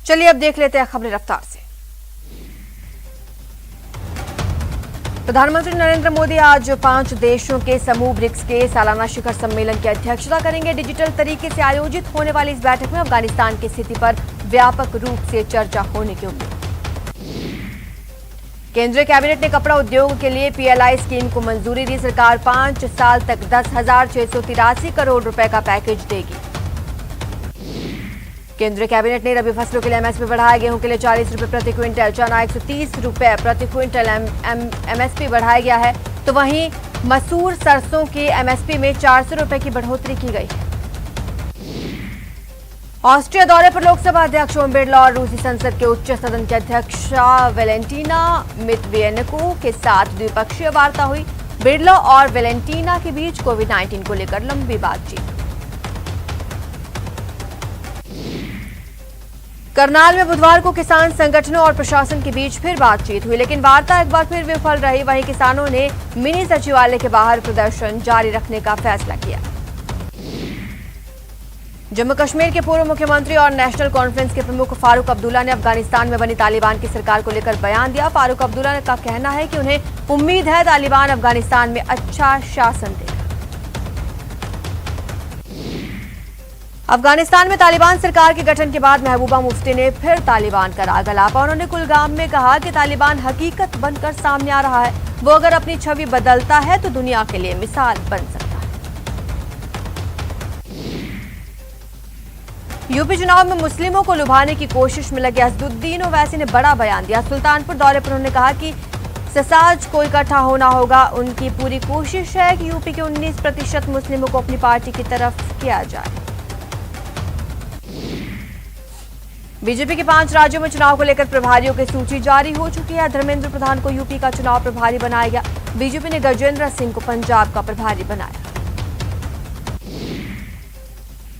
चलिए अब देख लेते हैं खबरें रफ्तार से। प्रधानमंत्री नरेंद्र मोदी आज 5 देशों के समूह ब्रिक्स के सालाना शिखर सम्मेलन की अध्यक्षता करेंगे। डिजिटल तरीके से आयोजित होने वाली इस बैठक में अफगानिस्तान की स्थिति पर व्यापक रूप से चर्चा होने की उम्मीद। केंद्रीय कैबिनेट ने कपड़ा उद्योग के लिए पीएलआई स्कीम को मंजूरी दी। सरकार 5 साल तक 10,683 करोड़ रुपए का पैकेज देगी। केंद्रीय कैबिनेट ने रबी फसलों के लिए एमएसपी बढ़ाया। गेहूं के लिए 40 रुपए प्रति क्विंटल, चना 130 रुपए प्रति क्विंटल एमएसपी बढ़ाया गया है। तो वहीं मसूर सरसों के एमएसपी में 400 रुपए की बढ़ोतरी की गई है। ऑस्ट्रिया दौरे पर लोकसभा अध्यक्ष ओम बिरला और रूसी संसद के उच्च सदन की अध्यक्षा वेलेंटीना मित्विएन्को के साथ द्विपक्षीय वार्ता हुई। बिरला और वेलेंटीना के बीच कोविड-19 को लेकर लंबी बातचीत। करनाल में बुधवार को किसान संगठनों और प्रशासन के बीच फिर बातचीत हुई, लेकिन वार्ता एक बार फिर विफल रही। वहीं किसानों ने मिनी सचिवालय के बाहर प्रदर्शन जारी रखने का फैसला किया। जम्मू कश्मीर के पूर्व मुख्यमंत्री और नेशनल कॉन्फ्रेंस के प्रमुख फारूक अब्दुल्ला ने अफगानिस्तान में बनी तालिबान की सरकार को लेकर बयान दिया। फारूक अब्दुल्ला का कहना है कि उन्हें उम्मीद है तालिबान अफगानिस्तान में अच्छा शासन देगा। अफगानिस्तान में तालिबान सरकार के गठन के बाद महबूबा मुफ्ती ने फिर तालिबान का राग अलापा। उन्होंने कुलगाम में कहा कि तालिबान हकीकत बनकर सामने आ रहा है। वो अगर अपनी छवि बदलता है तो दुनिया के लिए मिसाल बन सकता है। यूपी चुनाव में मुस्लिमों को लुभाने की कोशिश में लगे असदुद्दीन ओवैसी ने बड़ा बयान दिया। सुल्तानपुर दौरे पर उन्होंने कहा कि ससाज को इकट्ठा होना होगा। उनकी पूरी कोशिश है कि यूपी के 19% मुस्लिमों को अपनी पार्टी की तरफ किया जाए। बीजेपी के 5 राज्यों में चुनाव को लेकर प्रभारियों की सूची जारी हो चुकी है। धर्मेंद्र प्रधान को यूपी का चुनाव प्रभारी बनाया गया। बीजेपी ने गजेंद्र सिंह को पंजाब का प्रभारी बनाया।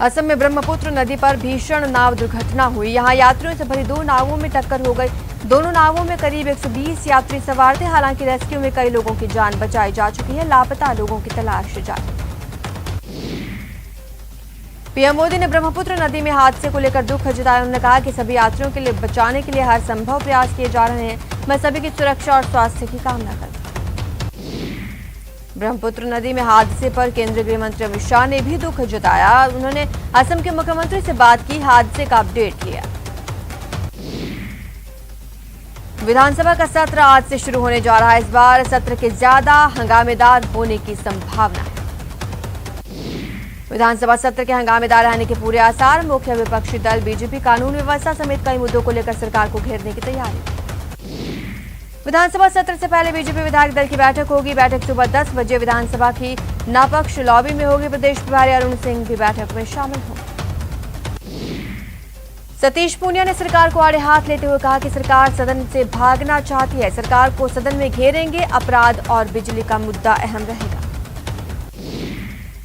असम में ब्रह्मपुत्र नदी पर भीषण नाव दुर्घटना हुई। यहां यात्रियों से भरी 2 नावों में टक्कर हो गई। दोनों नावों में करीब 120 यात्री सवार थे। हालांकि रेस्क्यू में कई लोगों की जान बचाई जा चुकी है। लापता लोगों की तलाश जारी। पीएम मोदी ने ब्रह्मपुत्र नदी में हादसे को लेकर दुख जताया। उन्होंने कहा कि सभी यात्रियों के लिए बचाने के लिए हर संभव प्रयास किए जा रहे हैं। मैं सभी की सुरक्षा और स्वास्थ्य की कामना करता हूं। ब्रह्मपुत्र नदी में हादसे पर केंद्रीय गृह मंत्री अमित शाह ने भी दुख जताया। उन्होंने असम के मुख्यमंत्री से बात की, हादसे का अपडेट लिया। विधानसभा का सत्र आज से शुरू होने जा रहा है। इस बार सत्र के ज्यादा हंगामेदार होने की संभावना है। विधानसभा सत्र के हंगामेदार रहने के पूरे आसार। मुख्य विपक्षी दल बीजेपी कानून व्यवस्था समेत कई मुद्दों को लेकर सरकार को घेरने की तैयारी। विधानसभा सत्र से पहले बीजेपी विधायक दल की बैठक होगी। बैठक सुबह 10 बजे विधानसभा की नापक्ष लॉबी में होगी। प्रदेश प्रभारी अरुण सिंह भी बैठक में शामिल होंगे। सतीश पूनिया ने सरकार को आड़े हाथ लेते हुए कहा कि सरकार सदन से भागना चाहती है। सरकार को सदन में घेरेंगे। अपराध और बिजली का मुद्दा अहम रहेगा।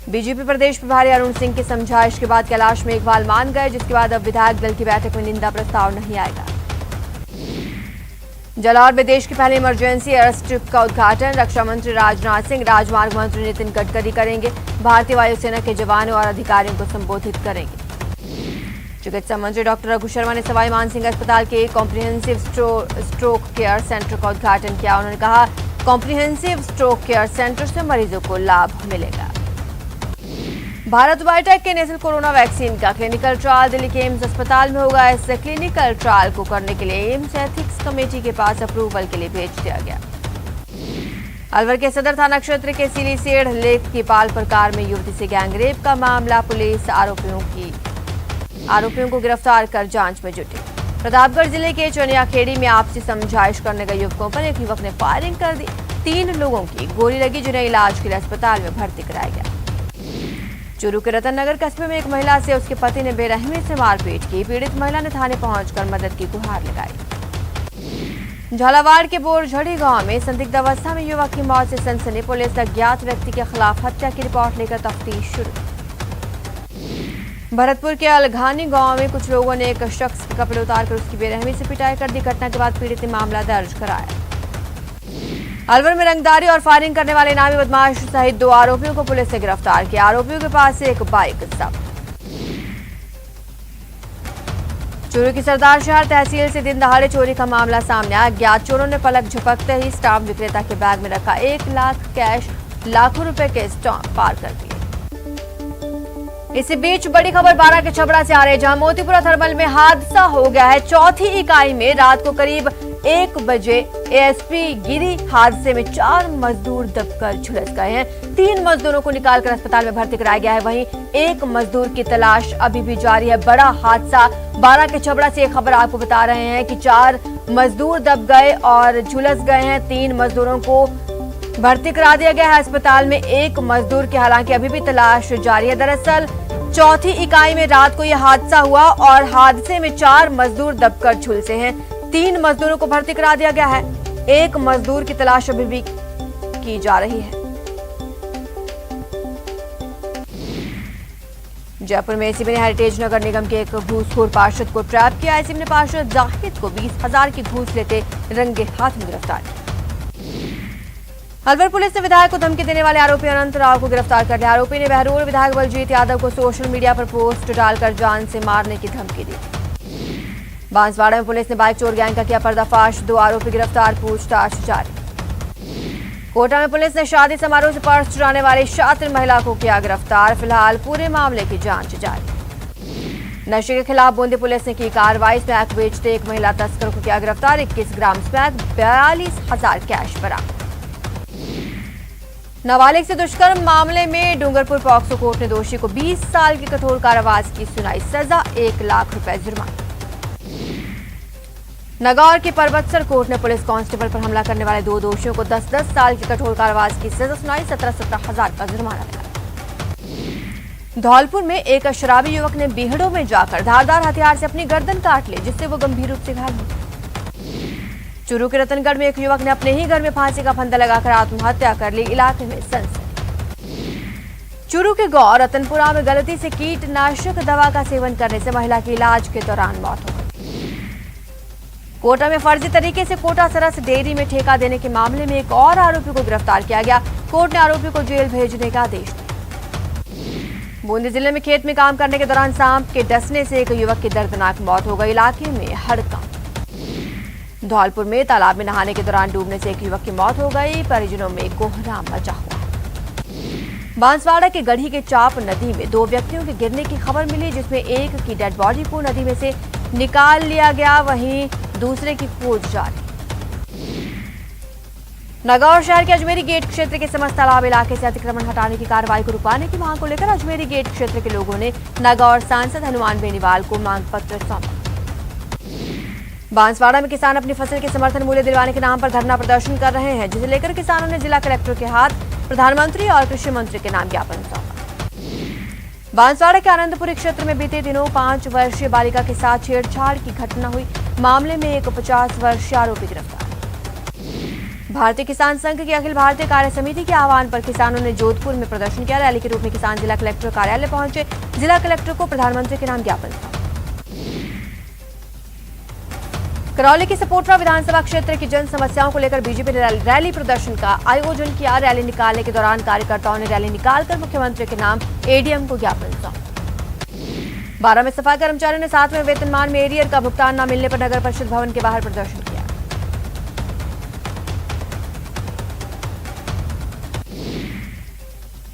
बीजेपी प्रदेश प्रभारी अरुण सिंह की समझाइश के बाद कैलाश मेघवाल मान गए, जिसके बाद अब विधायक दल की बैठक में निंदा प्रस्ताव नहीं आएगा। जालौर में देश की पहली इमरजेंसी एयर स्ट्रिप का उद्घाटन रक्षा मंत्री राजनाथ सिंह, राजमार्ग मंत्री नितिन गडकरी करेंगे। भारतीय वायुसेना के जवानों और अधिकारियों को संबोधित करेंगे। चिकित्सा मंत्री डॉक्टर रघु शर्मा ने सवाई मानसिंह अस्पताल के कॉम्प्रिहेंसिव स्ट्रोक केयर सेंटर का उद्घाटन किया। उन्होंने कहा, कॉम्प्रिहेंसिव स्ट्रोक केयर सेंटर से मरीजों को लाभ मिलेगा। भारत बायोटेक के नेजल कोरोना वैक्सीन का क्लिनिकल ट्रायल दिल्ली के एम्स अस्पताल में होगा। इस क्लिनिकल ट्रायल को करने के लिए एम्स एथिक्स कमेटी के पास अप्रूवल के लिए भेज दिया गया। अलवर के सदर थाना क्षेत्र के सिलीसेड़ लेक की पाल पर कार में युवती से गैंगरेप का मामला। पुलिस आरोपियों को गिरफ्तार कर जांच में जुटी। प्रतापगढ़ जिले के चनियाखेड़ी में आपसी समझाइश करने गए युवकों पर एक युवक ने फायरिंग कर दी। 3 लोगों की गोली लगी, जिन्हें इलाज के लिए अस्पताल में भर्ती कराया गया। चूरू के रतन नगर कस्बे में एक महिला से उसके पति ने बेरहमी से मारपीट की। पीड़ित महिला ने थाने पहुंचकर मदद की गुहार लगाई। झालावाड़ के बोरझड़ी गांव में संदिग्ध अवस्था में युवक की मौत से सनसनी। पुलिस अज्ञात व्यक्ति के खिलाफ हत्या की रिपोर्ट लेकर तफ्तीश शुरू। भरतपुर के अलघानी गांव में कुछ लोगों ने एक शख्स के कपड़े उतारकर उसकी बेरहमी से पिटाई कर दी। घटना के बाद पीड़ित ने मामला दर्ज कराया। अलवर में रंगदारी और फायरिंग करने वाले इनामी बदमाश सहित 2 आरोपियों को पुलिस ने गिरफ्तार किया। आरोपियों के पास से एक बाइक जब्त। चूरू की सरदार शहर तहसील से दिन दहाड़े चोरी का मामला सामने आया। अज्ञात चोरों ने पलक झपकते ही स्टाम्प विक्रेता के बैग में रखा 1 लाख कैश, लाखों रुपए के स्टाम्प पार कर दिए। इसी बीच बड़ी खबर बारां के छबड़ा से आ रही है, जहां मोतीपुरा थर्मल में हादसा हो गया है। चौथी इकाई में रात को करीब 1 बजे एएसपी गिरी हादसे में 4 मजदूर दबकर झुलस गए हैं। 3 मजदूरों को निकालकर अस्पताल में भर्ती कराया गया है, वहीं 1 मजदूर की तलाश अभी भी जारी है। बड़ा हादसा बारां के छबड़ा से एक खबर आपको बता रहे हैं कि 4 मजदूर दब गए और झुलस गए हैं। 3 मजदूरों को भर्ती करा दिया गया है अस्पताल में। 1 मजदूर की हालांकि अभी भी तलाश जारी है। दरअसल चौथी इकाई में रात को यह हादसा हुआ और हादसे में 4 मजदूर दबकर झुलसे हैं। 3 मजदूरों को भर्ती करा दिया गया है। 1 मजदूर की तलाश अभी भी की जा रही है। जयपुर में एसीबी ने हेरिटेज नगर निगम के एक घूसखोर पार्षद को ट्रैप किया। एसीबी ने पार्षद जाहिद को 20,000 की घूस लेते रंगे हाथ में गिरफ्तार किया। अलवर पुलिस ने विधायक को धमकी देने वाले आरोपी अनंत राव को गिरफ्तार कर लिया। आरोपी ने बहरोल विधायक बलजीत यादव को सोशल मीडिया पर पोस्ट डालकर जान से मारने की धमकी दी। बांसवाड़ा में पुलिस ने बाइक चोर गैंग का किया पर्दाफाश, 2 आरोपी गिरफ्तार, पूछताछ जारी। कोटा में पुलिस ने शादी समारोह से पर्स चुराने वाली छात्र महिला को किया गिरफ्तार। फिलहाल पूरे मामले की जांच जारी। नशे के खिलाफ बूंदी पुलिस ने की कार्रवाई। स्मैक बेचते एक महिला तस्कर को किया गिरफ्तार। 21 ग्राम स्मैक, 42,000 कैश बरामद। नाबालिग से दुष्कर्म मामले में डूंगरपुर पॉक्सो कोर्ट ने दोषी को 20 साल की कठोर कारावास की सुनाई, सजा 1 लाख रुपए जुर्माना। नागौर की परबतसर कोर्ट ने पुलिस कांस्टेबल पर हमला करने वाले 2 दोषियों को 10-10 साल की कठोर कारावास की सजा सुनाई, 17,000 का जुर्माना लगाया। धौलपुर में एक शराबी युवक ने बीहड़ों में जाकर धारदार हथियार से अपनी गर्दन काट ली, जिससे वो गंभीर रूप से घायल हो गया। चूरू के रतनगढ़ में एक युवक ने अपने ही घर में फांसी का फंदा लगाकर आत्महत्या कर ली, इलाके में सनसनी। चूरू के गांव रतनपुरा में गलती से कीटनाशक दवा का सेवन करने से महिला की इलाज के दौरान मौत हो गई। कोटा में फर्जी तरीके से कोटा सरस डेयरी में ठेका देने के मामले में एक और आरोपी को गिरफ्तार किया गया। कोर्ट ने आरोपी को जेल भेजने का आदेश दिया। बूंदी जिले में खेत में काम करने के दौरान सांप के डसने से एक युवक की दर्दनाक मौत हो गई, इलाके में हड़कंप। धौलपुर में तालाब में नहाने के दौरान डूबने से एक युवक की मौत हो गई, परिजनों में कोहराम मचा हुआ। बांसवाड़ा के गढ़ी के चाप नदी में 2 व्यक्तियों के गिरने की खबर मिली, जिसमें एक की डेड बॉडी को नदी में से निकाल लिया गया, वहीं दूसरे की खोज जारी। नागौर शहर के अजमेरी गेट क्षेत्र के समस्त तालाब इलाके से अतिक्रमण हटाने की कार्रवाई को रुकवाने की मांग को लेकर अजमेरी गेट क्षेत्र के लोगों ने नागौर सांसद हनुमान बेनीवाल को मांग पत्र सौंपा। बांसवाड़ा में किसान अपनी फसल के समर्थन मूल्य दिलवाने के नाम पर धरना प्रदर्शन कर रहे हैं, जिसे लेकर किसानों ने जिला कलेक्टर के हाथ प्रधानमंत्री और कृषि मंत्री के नाम ज्ञापन सौंपा। बांसवाड़ा के आनंदपुरी क्षेत्र में बीते दिनों 5 वर्षीय बालिका के साथ छेड़छाड़ की घटना हुई। मामले में एक 50 वर्षीय आरोपी गिरफ्तार। भारतीय किसान संघ की अखिल भारतीय कार्य समिति के आह्वान पर किसानों ने जोधपुर में प्रदर्शन किया। रैली के रूप में किसान जिला कलेक्टर कार्यालय पहुंचे। जिला कलेक्टर को प्रधानमंत्री के नाम ज्ञापन सौंपा। करौली के सपोटरा विधानसभा क्षेत्र की जन समस्याओं को लेकर बीजेपी ने रैली प्रदर्शन का आयोजन किया। रैली निकालने के दौरान कार्यकर्ताओं ने रैली निकालकर मुख्यमंत्री के नाम एडीएम को ज्ञापन सौंपा। बारां में सफाई कर्मचारियों ने 7वें वेतनमान में एरियर का भुगतान न मिलने पर नगर परिषद भवन के बाहर प्रदर्शन किया।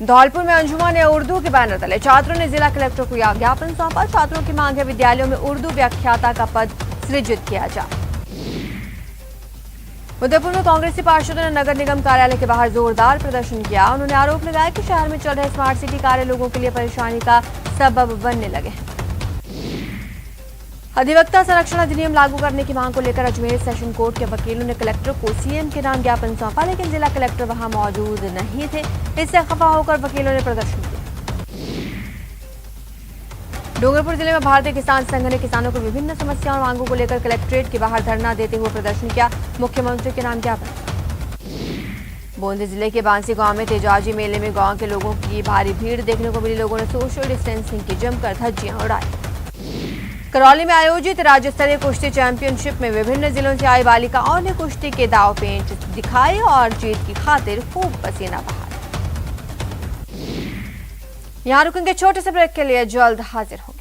धौलपुर में अंजुमन ने उर्दू के बैनर तले छात्रों ने जिला कलेक्टर को ज्ञापन सौंपा। छात्रों की मांग है विद्यालयों में उर्दू व्याख्याता का पद सृजित किया जाए। उदयपुर में कांग्रेसी पार्षदों ने नगर निगम कार्यालय के बाहर जोरदार प्रदर्शन किया। उन्होंने आरोप लगाया कि शहर में चल रहे स्मार्ट सिटी कार्य लोगों के लिए परेशानी का सबब बनने लगे हैं। अधिवक्ता संरक्षण अधिनियम लागू करने की मांग को लेकर अजमेर सेशन कोर्ट के वकीलों ने कलेक्टर को सीएम के नाम ज्ञापन सौंपा, लेकिन जिला कलेक्टर वहां मौजूद नहीं थे। इससे खफा होकर वकीलों ने प्रदर्शन किया। डूंगरपुर जिले में भारतीय किसान संघ ने किसानों को विभिन्न समस्याओं और मांगों को लेकर कलेक्ट्रेट के बाहर धरना देते हुए प्रदर्शन किया। मुख्यमंत्री के नाम ज्ञापन। बूंदी जिले के बांसी गांव में तेजाजी मेले में गांव के लोगों की भारी भीड़ देखने को मिली। लोगों ने सोशल डिस्टेंसिंग की जमकर धज्जियां उड़ाई। करौली में आयोजित राज्य स्तरीय कुश्ती चैंपियनशिप में विभिन्न जिलों से आई बालिकाओं ने कुश्ती के दांव पेंच दिखाए और जीत की खातिर खूब पसीना बहाया। यहाँ रुकेंगे छोटे से ब्रेक के लिए, जल्द हाजिर होंगे।